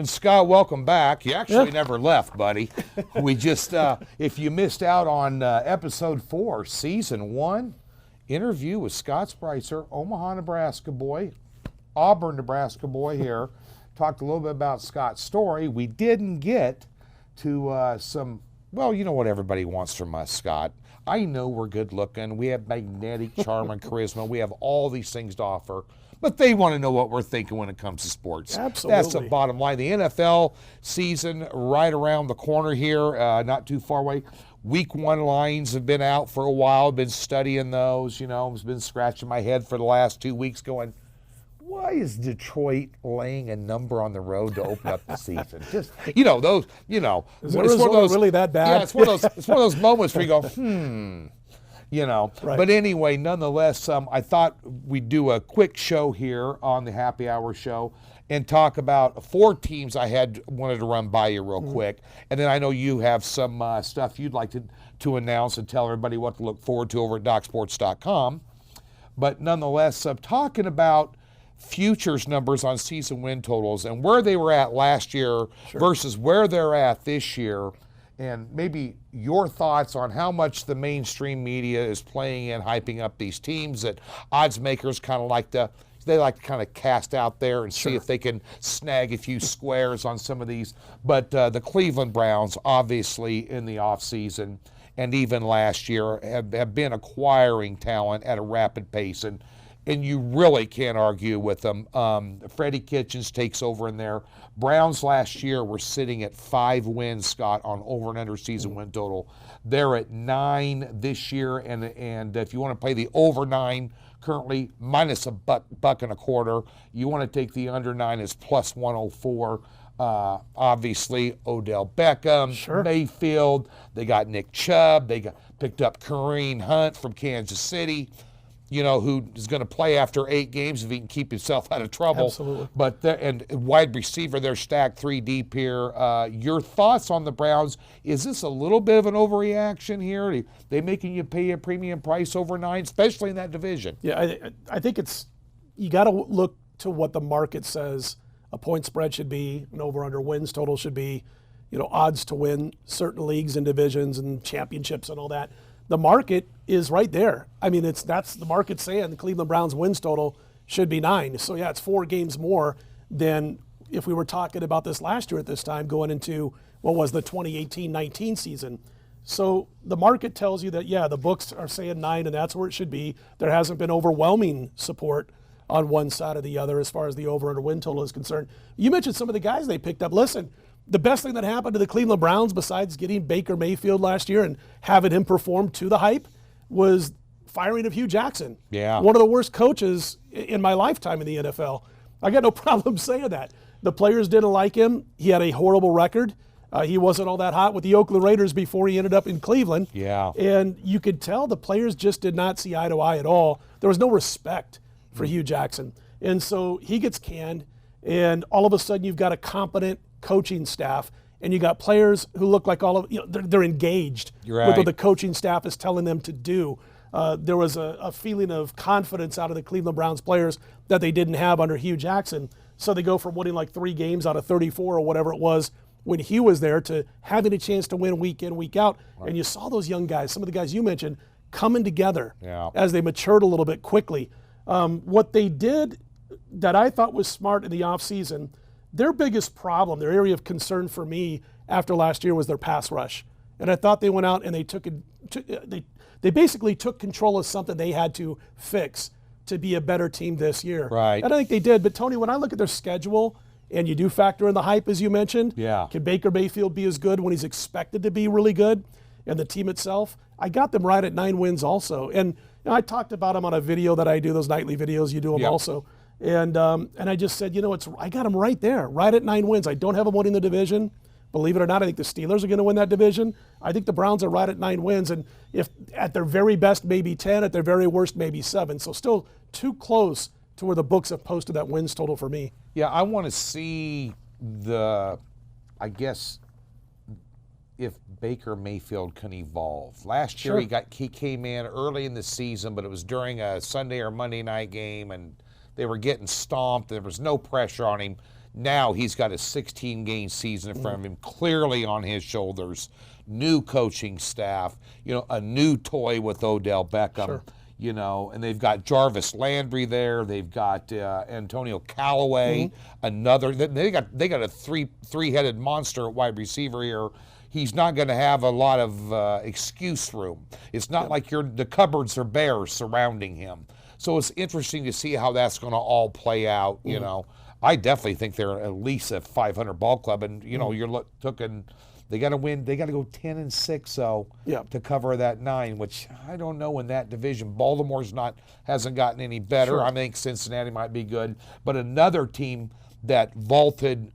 And Scott, welcome back. You actually never left, buddy. We just, if you missed out on episode 4, season 1, interview with Scott Spreitzer, Omaha, Nebraska boy, Auburn, Nebraska boy here. Talked a little bit about Scott's story. We didn't get to some, well, you know what everybody wants from us, Scott. I know we're good looking. We have magnetic charm and charisma. We have all these things to offer. But they want to know what we're thinking when it comes to sports. Absolutely. That's the bottom line. The NFL season right around the corner here, not too far away. Week 1 lines have been out for a while. Been studying those. You know, I've been scratching my head for the last 2 weeks going, why is Detroit laying a number on the road to open up the season? Just, you know, those, you know. Is Arizona really that bad? Yeah, it's one of those moments where you go, you know. Right. But anyway, nonetheless, I thought we'd do a quick show here on the Happy Hour show and talk about 4 teams I wanted to run by you real quick. And then I know you have some stuff you'd like to announce and tell everybody what to look forward to over at DocSports.com. But nonetheless, talking about futures numbers on season win totals and where they were at last year versus where they're at this year, and maybe your thoughts on how much the mainstream media is playing in hyping up these teams that odds makers kind of like to kind of cast out there and see if they can snag a few squares on some of these. But the Cleveland Browns, obviously in the offseason and even last year, have been acquiring talent at a rapid pace, and you really can't argue with them. Freddie Kitchens takes over in there. Browns last year were sitting at 5 wins, Scott, on over and under season win total. They're at 9 this year, and if you want to play the over 9, currently minus a buck and a quarter. You want to take the under 9 as plus 104. Obviously, Odell Beckham, Mayfield. They got Nick Chubb. They picked up Kareem Hunt from Kansas City, you know, who is going to play after 8 games if he can keep himself out of trouble. Absolutely. But and wide receiver, they're stacked 3 deep here. Your thoughts on the Browns? Is this a little bit of an overreaction here? Are they making you pay a premium price over 9, especially in that division? Yeah, I think you got to look to what the market says a point spread should be, an over-under wins total should be, you know, odds to win certain leagues and divisions and championships and all that. The market is right there. I mean, that's the market saying the Cleveland Browns wins total should be 9. So yeah, it's 4 games more than if we were talking about this last year at this time going into what was the 2018-19 season. So the market tells you that, yeah, the books are saying 9 and that's where it should be. There hasn't been overwhelming support on one side or the other as far as the over under win total is concerned. You mentioned some of the guys they picked up. Listen, the best thing that happened to the Cleveland Browns besides getting Baker Mayfield last year and having him perform to the hype was firing of Hugh Jackson. Yeah. One of the worst coaches in my lifetime in the NFL. I got no problem saying that. The players didn't like him. He had a horrible record. He wasn't all that hot with the Oakland Raiders before he ended up in Cleveland. Yeah. And you could tell the players just did not see eye to eye at all. There was no respect for Hugh Jackson. And so he gets canned, and all of a sudden you've got a competent coaching staff, and you got players who look like they're engaged with what the coaching staff is telling them to do. There was a feeling of confidence out of the Cleveland Browns players that they didn't have under Hugh Jackson. So they go from winning like 3 games out of 34 or whatever it was when he was there to having a chance to win week in, week out. Right. And you saw those young guys, some of the guys you mentioned, coming together as they matured a little bit quickly. What they did that I thought was smart in the offseason, their biggest problem, their area of concern for me after last year was their pass rush. And I thought they went out and they basically took control of something they had to fix to be a better team this year. Right. And I think they did. But Tony, when I look at their schedule, and you do factor in the hype, as you mentioned, can Baker Mayfield be as good when he's expected to be really good? And the team itself, I got them right at 9 wins also. And I talked about them on a video that I do, those nightly videos, you do them also. And I just said, I got them right there, right at 9 wins. I don't have them winning the division. Believe it or not, I think the Steelers are going to win that division. I think the Browns are right at 9 wins. And if at their very best, maybe 10, at their very worst, maybe 7. So still too close to where the books have posted that wins total for me. Yeah, I want to see if Baker Mayfield can evolve. Last year he came in early in the season, but it was during a Sunday or Monday night game, and they were getting stomped. There was no pressure on him. Now he's got a 16-game season in front of him, clearly on his shoulders. New coaching staff, a new toy with Odell Beckham. Sure. And they've got Jarvis Landry there. They've got Antonio Callaway, another. They got a three-headed monster at wide receiver here. He's not going to have a lot of excuse room. It's not like the cupboards are bare surrounding him. So it's interesting to see how that's going to all play out. I definitely think they're at least a 500 ball club, and you're looking. They got to win. They got to go 10-6 though to cover that 9, which I don't know in that division. Baltimore's hasn't gotten any better. Sure. I think Cincinnati might be good, but another team that vaulted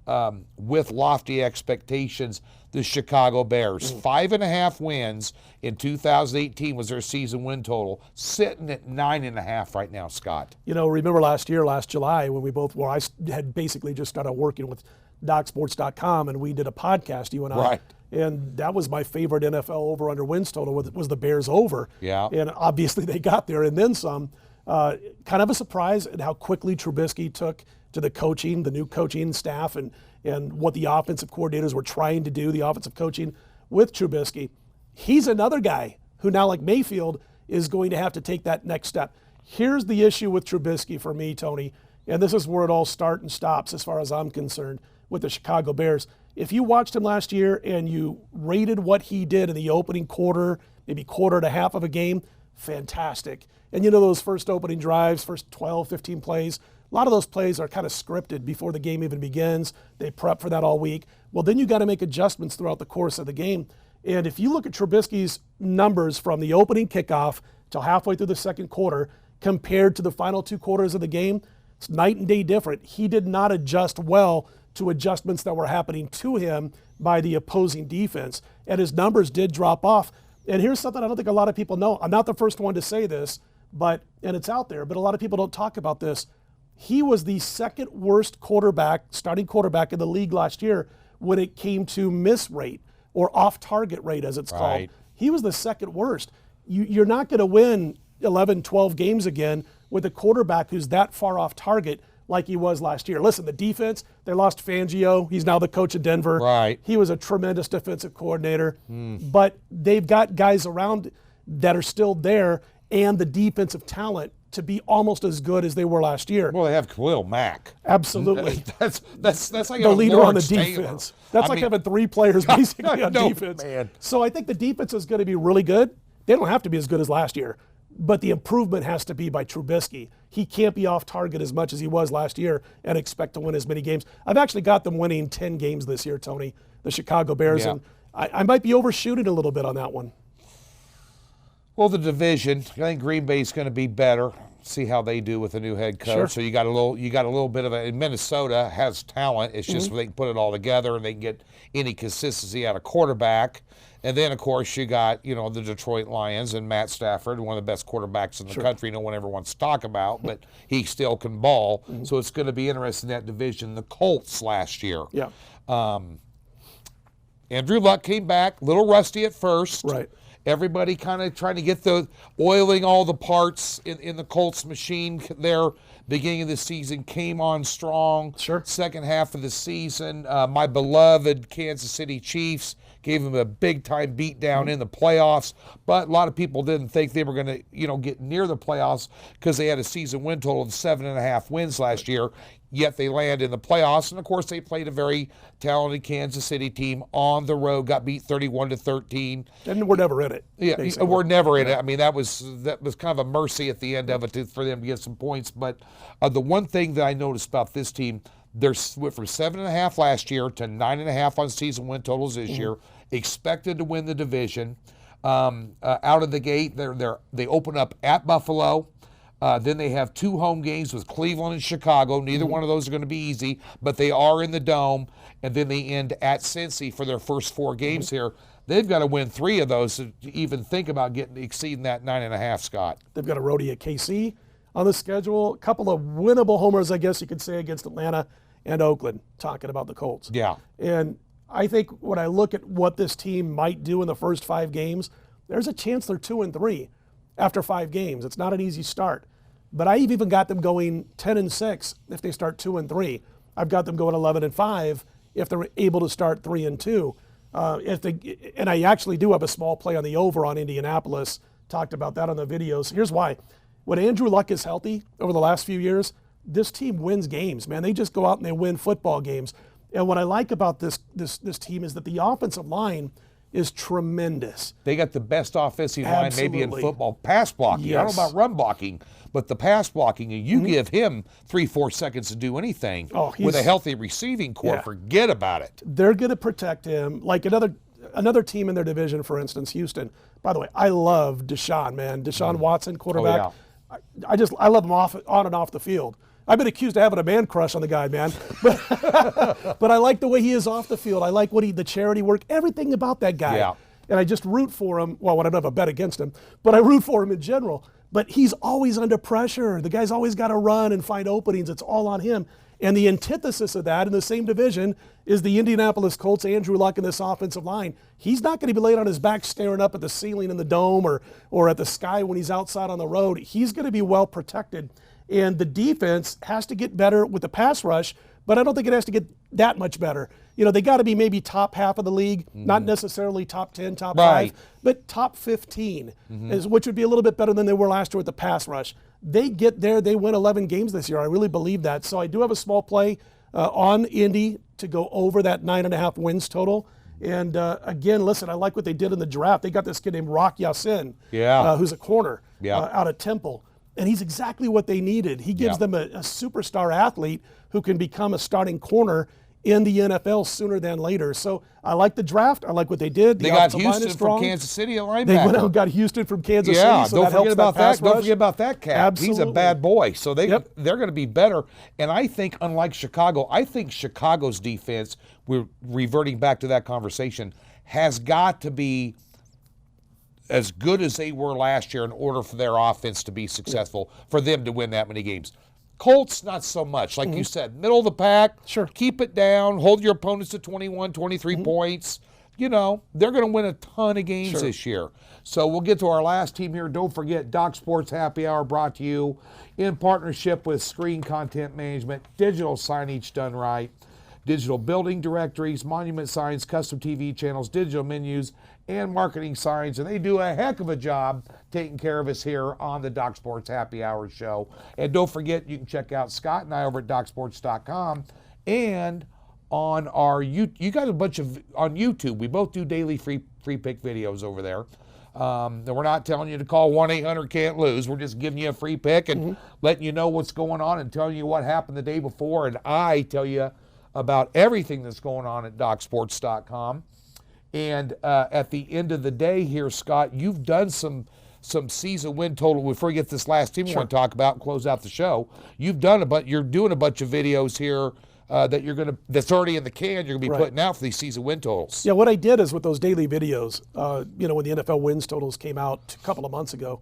with lofty expectations, the Chicago Bears. 5.5 wins in 2018 was their season win total, sitting at 9.5 right now, Scott. Remember last July, when I had basically just started working with DocSports.com, and we did a podcast, you and I. Right. And that was my favorite NFL over-under wins total, was the Bears over. Yeah. And obviously they got there and then some. Kind of a surprise at how quickly Trubisky took to the new coaching staff and what the offensive coordinators were trying to do, the offensive coaching with Trubisky. He's another guy who now, like Mayfield, is going to have to take that next step. Here's the issue with Trubisky for me, Tony, and this is where it all starts and stops as far as I'm concerned with the Chicago Bears. If you watched him last year and you rated what he did in the opening quarter, maybe quarter and a half of a game, fantastic. And those first opening drives, first 12, 15 plays, a lot of those plays are kind of scripted before the game even begins. They prep for that all week. Well, then you got to make adjustments throughout the course of the game. And if you look at Trubisky's numbers from the opening kickoff till halfway through the second quarter compared to the final 2 quarters of the game, it's night and day different. He did not adjust well to adjustments that were happening to him by the opposing defense. And his numbers did drop off. And here's something I don't think a lot of people know. I'm not the first one to say this, and it's out there, but a lot of people don't talk about this. He was the second worst starting quarterback in the league last year when it came to miss rate or off-target rate, as it's called. He was the second worst. You're not going to win 11, 12 games again with a quarterback who's that far off target like he was last year. Listen, the defense, they lost Fangio. He's now the coach of Denver. Right. He was a tremendous defensive coordinator. But they've got guys around that are still there and the defensive talent to be almost as good as they were last year. Well, they have Khalil Mack. Absolutely. That's like the leader on the Lawrence defense. Taylor. That's like having 3 players basically on No, defense. man. So I think the defense is going to be really good. They don't have to be as good as last year, but the improvement has to be by Trubisky. He can't be off target as much as he was last year and expect to win as many games. I've actually got them winning 10 games this year, Tony, the Chicago Bears, and I might be overshooting a little bit on that one. Well, the division, I think Green Bay's going to be better. See how they do with a new head coach. Sure. So you got a little bit of and Minnesota has talent. It's just they can put it all together and they can get any consistency out of quarterback. And then of course you got, the Detroit Lions and Matt Stafford, one of the best quarterbacks in the country no one ever wants to talk about, but he still can ball. So it's going to be interesting, that division. The Colts last year. Yeah. Andrew Luck came back, a little rusty at first. Right. Everybody kind of trying to get oiling all the parts in the Colts machine there. Beginning of the season came on strong. Sure. Second half of the season, my beloved Kansas City Chiefs gave them a big-time beatdown in the playoffs. But a lot of people didn't think they were going to, get near the playoffs because they had a season win total of 7.5 wins last year. Yet they land in the playoffs, and of course they played a very talented Kansas City team on the road, got beat 31-13. And we're never in it. Yeah, basically. we're never in it. I mean, that was kind of a mercy at the end of it for them to get some points. But the one thing that I noticed about this team, they're went from 7.5 last year to 9.5 on season win totals this year. Expected to win the division. Out of the gate, they open up at Buffalo. Then they have 2 home games with Cleveland and Chicago. Neither one of those are going to be easy, but they are in the Dome. And then they end at Cincy for their first 4 games here. They've got to win 3 of those to even think about exceeding that 9.5, Scott. They've got a roadie at KC on the schedule. A couple of winnable homers, I guess you could say, against Atlanta and Oakland, talking about the Colts. Yeah. And I think when I look at what this team might do in the first 5 games, there's a chance they're 2-3 after 5 games. It's not an easy start. But I've even got them going 10-6 if they start 2-3. I've got them going 11-5 if they're able to start 3-2. And I actually do have a small play on the over on Indianapolis. Talked about that on the videos. Here's why. When Andrew Luck is healthy over the last few years, this team wins games, man. They just go out and they win football games. And what I like about this team is that the offensive line is tremendous. They got the best offensive line maybe in football. Pass blocking. Yes. I don't know about run blocking, but the pass blocking, you give him 3-4 seconds to do anything with a healthy receiving core, forget about it. They're going to protect him. Like another team in their division, for instance, Houston. By the way, I love Deshaun, man. Deshaun Watson, quarterback. Oh, yeah. I love him on and off the field. I've been accused of having a man crush on the guy, man. But I like the way he is off the field. I like the charity work, everything about that guy. Yeah. And I just root for him. Well, I don't have a bet against him, but I root for him in general. But he's always under pressure. The guy's always got to run and find openings. It's all on him. And the antithesis of that in the same division is the Indianapolis Colts, Andrew Luck, and this offensive line. He's not going to be laid on his back staring up at the ceiling in the dome or at the sky when he's outside on the road. He's going to be well protected. And the defense has to get better with the pass rush, but I don't think it has to get that much better. They got to be maybe top half of the league, not necessarily top 10, top 5, but top 15, which would be a little bit better than they were last year with the pass rush. They get there, they win 11 games this year. I really believe that. So I do have a small play on Indy to go over that 9.5 wins total. And again, listen, I like what they did in the draft. They got this kid named Rock Ya-Sin, who's a corner out of Temple. And he's exactly what they needed. He gives them a superstar athlete who can become a starting corner in the NFL sooner than later. So I like the draft. I like what they did. They got Houston from Kansas City, a linebacker. They went out and got Houston from Kansas City. So don't forget about that. Don't forget about that cat. Absolutely. He's a bad boy. So they're going to be better. And I think, unlike Chicago, I think Chicago's defense, we're reverting back to that conversation, has got to be as good as they were last year in order for their offense to be successful, for them to win that many games. Colts, not so much. Like you said, middle of the pack, keep it down, hold your opponents to 21, 23 points. They're going to win a ton of games this year. So we'll get to our last team here. Don't forget, Doc Sports Happy Hour brought to you in partnership with Screen Content Management, digital signage done right, digital building directories, monument signs, custom TV channels, digital menus, and marketing signs, and they do a heck of a job taking care of us here on the Doc Sports Happy Hour show. And don't forget, you can check out Scott and I over at DocSports.com and on our you got a bunch of on YouTube. We both do daily free pick videos over there. And we're not telling you to call 1-800-CAN'T-LOSE. We're just giving you a free pick and letting you know what's going on and telling you what happened the day before. And I tell you about everything that's going on at DocSports.com. And at the end of the day here, Scott, you've done some season win total. Before we get this last team we want to talk about and close out the show, you're doing a bunch of videos here that's already in the can. You're gonna be putting out for these season win totals. Yeah, what I did is with those daily videos, when the NFL wins totals came out a couple of months ago,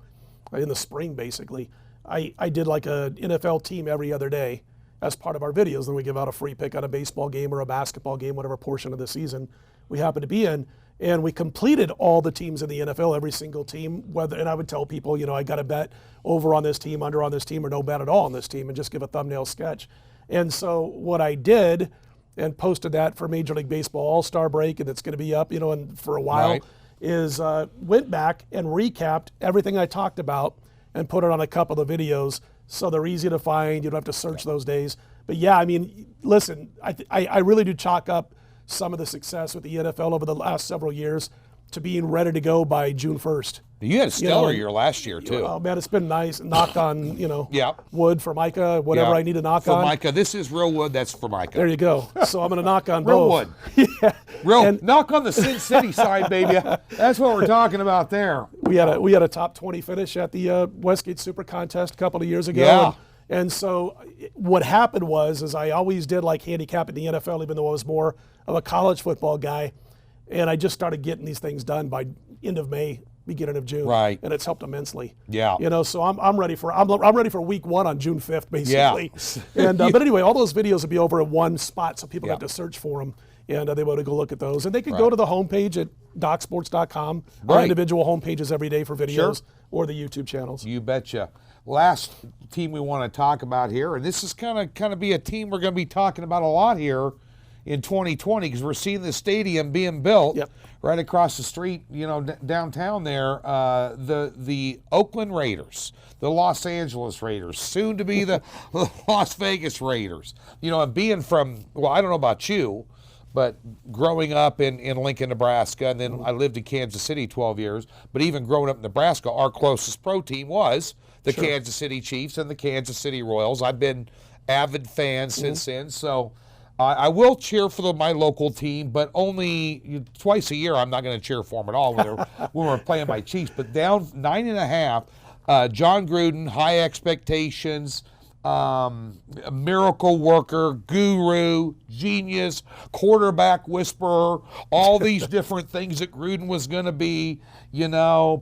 in the spring basically, I did like an NFL team every other day as part of our videos. Then we give out a free pick on a baseball game or a basketball game, whatever portion of the season we happen to be in. And we completed all the teams in the NFL, every single team. And I would tell people, I got to bet over on this team, under on this team, or no bet at all on this team, and just give a thumbnail sketch. And so what I did, and posted that for Major League Baseball All-Star break, and it's going to be up, and for a while, is went back and recapped everything I talked about and put it on a couple of videos so they're easy to find. You don't have to search those days. But yeah, I mean, listen, I really do chalk up some of the success with the NFL over the last several years to being ready to go by June 1st. You had a stellar year last year, too. Oh, man, it's been nice. Knock on, wood for Micah, whatever I need to knock on. For Micah. This is real wood. That's for Micah. There you go. So I'm going to knock on real both. Real wood. Knock on the Sin City side, baby. That's what we're talking about there. We had a top 20 finish at the Westgate Super Contest a couple of years ago. Yeah. And so what happened was I always did like handicap in the NFL, even though I was more of a college football guy. And I just started getting these things done by end of May, beginning of June. Right. And it's helped immensely. Yeah. So I'm ready for week one on June 5th, basically. Yeah. And but anyway, all those videos will be over in one spot so people have to search for them. and they want to go look at those. And they can go to the homepage at docsports.com. Our Right. individual homepages every day for videos or the YouTube channels. You betcha. Last team we want to talk about here, and this is kind of be a team we're going to be talking about a lot here in 2020 because we're seeing the stadium being built right across the street, downtown there. The Oakland Raiders, the Los Angeles Raiders, soon to be the Las Vegas Raiders. And being from, I don't know about you, but growing up in Lincoln, Nebraska, and then I lived in Kansas City 12 years, but even growing up in Nebraska, our closest pro team was the Kansas City Chiefs and the Kansas City Royals. I've been avid fans since then, so I will cheer for my local team, but only twice a year. I'm not going to cheer for them at all when we're playing my Chiefs. But down 9.5, John Gruden, high expectations, a miracle worker, guru, genius, quarterback whisperer, all these different things that Gruden was going to be,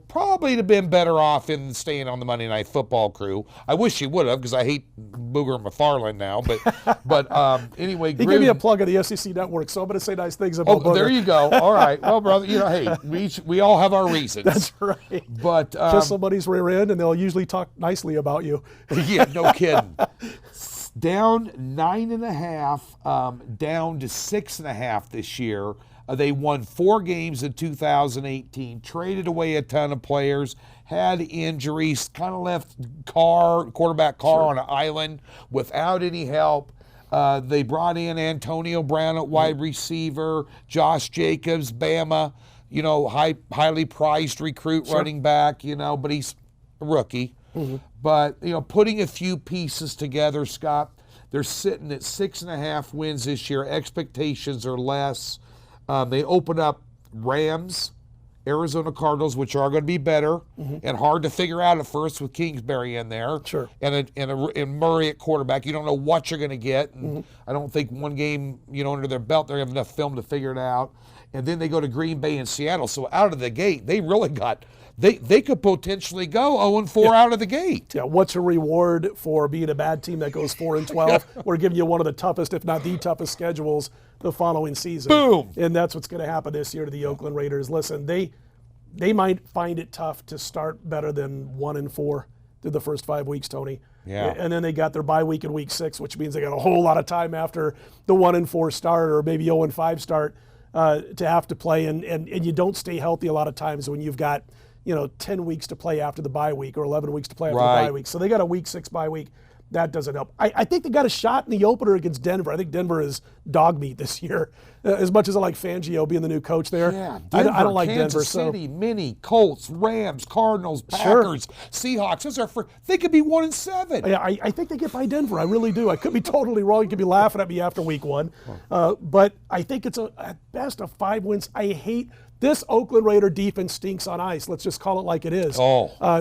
probably have been better off in staying on the Monday Night Football crew. I wish he would have because I hate Booger McFarland now. But anyway, he Gruden, gave me a plug of the SEC Network, so I'm going to say nice things about Booger. There you go. All right. Well, brother, hey, we all have our reasons. That's right. But kiss somebody's rear end, and they'll usually talk nicely about you. Yeah, no kidding. Down 9.5, down to 6.5 this year. They won 4 games in 2018, traded away a ton of players, had injuries, kind of left quarterback Carr on an island without any help. They brought in Antonio Brown at wide receiver, Josh Jacobs, Bama, highly prized recruit running back, but he's a rookie. But, putting a few pieces together, Scott, they're sitting at 6.5 wins this year. Expectations are less. They open up Rams, Arizona Cardinals, which are going to be better and hard to figure out at first with Kingsbury in there. Sure. And Murray at quarterback. You don't know what you're going to get. And I don't think one game, under their belt, they're going to have enough film to figure it out. And then they go to Green Bay and Seattle. So out of the gate, they really got they could potentially go 0-4 out of the gate. Yeah, what's a reward for being a bad team that goes 4-12? We're giving you one of the toughest, if not the toughest schedules the following season. Boom. And that's what's going to happen this year to the Oakland Raiders. Listen, they might find it tough to start better than 1-4 through the first 5 weeks, Tony. Yeah. And then they got their bye week in week 6, which means they got a whole lot of time after the 1-4 start or maybe 0-5 start to have to play. And you don't stay healthy a lot of times when you've got 10 weeks to play after the bye week or 11 weeks to play after the bye week. So they got a week 6 bye week. That doesn't help. I think they got a shot in the opener against Denver. I think Denver is dog meat this year. As much as I like Fangio being the new coach there, Yeah, I don't like Kansas Denver. City, Mini, Colts, Rams, Cardinals, Packers, Seahawks. They could be 1-7. Yeah, I think they get by Denver. I really do. I could be totally wrong. You could be laughing at me after week 1. But I think it's at best a 5 wins. I hate this Oakland Raider defense stinks on ice. Let's just call it like it is.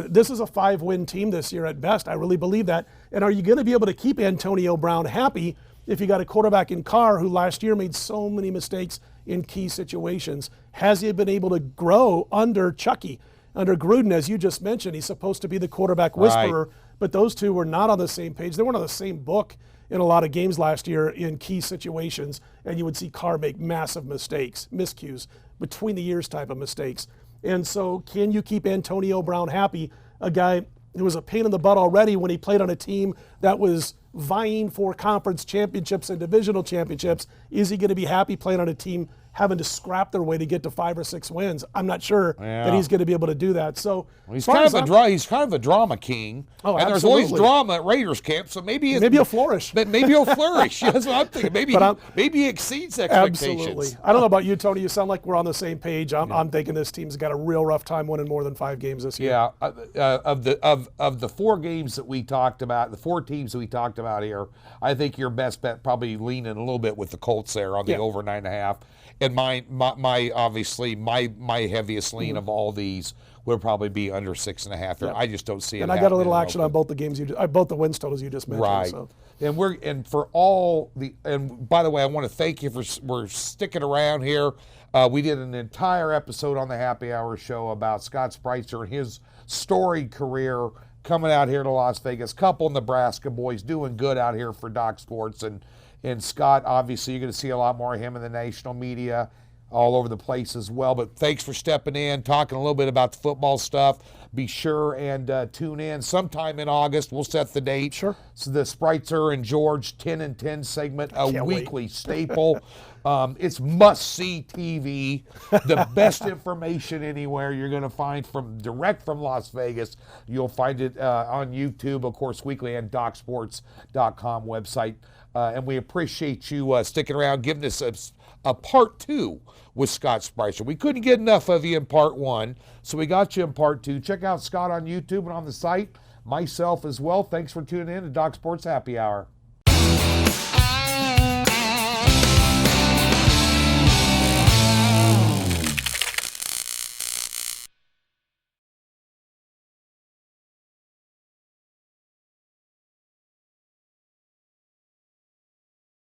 This is a 5-win team this year at best. I really believe that. And are you going to be able to keep Antonio Brown happy if you got a quarterback in Carr who last year made so many mistakes in key situations? Has he been able to grow under Chucky, under Gruden, as you just mentioned? He's supposed to be the quarterback whisperer, but those two were not on the same page. They weren't on the same book in a lot of games last year in key situations, and you would see Carr make massive mistakes, miscues, between the years type of mistakes. And so can you keep Antonio Brown happy, a guy who was a pain in the butt already when he played on a team that was vying for conference championships and divisional championships? Is he going to be happy playing on a team having to scrap their way to get to 5 or 6 wins? I'm not sure that he's going to be able to do that. So he's kind of a drama king. Oh, and there's always drama at Raiders camp, so maybe he'll flourish. Maybe he'll flourish. That's what I'm thinking. Maybe he exceeds expectations. Absolutely. I don't know about you, Tony. You sound like we're on the same page. I'm thinking this team's got a real rough time winning more than 5 games this year. Yeah. Of the 4 games that we talked about, the 4 teams that we talked about here, I think your best bet probably leaning a little bit with the Colts there on the over 9.5. And my obviously my heaviest lean of all these would probably be under 6.5. Yeah. I just don't see it. And I got a little action on both the games both the wins totals you just mentioned. Right. So. And by the way, I want to thank you for sticking around here. We did an entire episode on the Happy Hour show about Scott Spreitzer and his storied career coming out here to Las Vegas. Couple Nebraska boys doing good out here for Doc Sports, and And Scott, obviously, you're going to see a lot more of him in the national media all over the place as well. But thanks for stepping in, talking a little bit about the football stuff. Be sure and tune in sometime in August. We'll set the date. Sure. So the Spreitzer and George 10 and 10 segment, a Can't weekly staple. It's must-see TV. The best information anywhere you're going to find direct from Las Vegas. You'll find it on YouTube, of course, weekly, and DocSports.com website. And we appreciate you sticking around, giving us a part 2 with Scott Spreitzer. We couldn't get enough of you in part 1, so we got you in part 2. Check out Scott on YouTube and on the site. Myself as well. Thanks for tuning in to Doc Sports Happy Hour.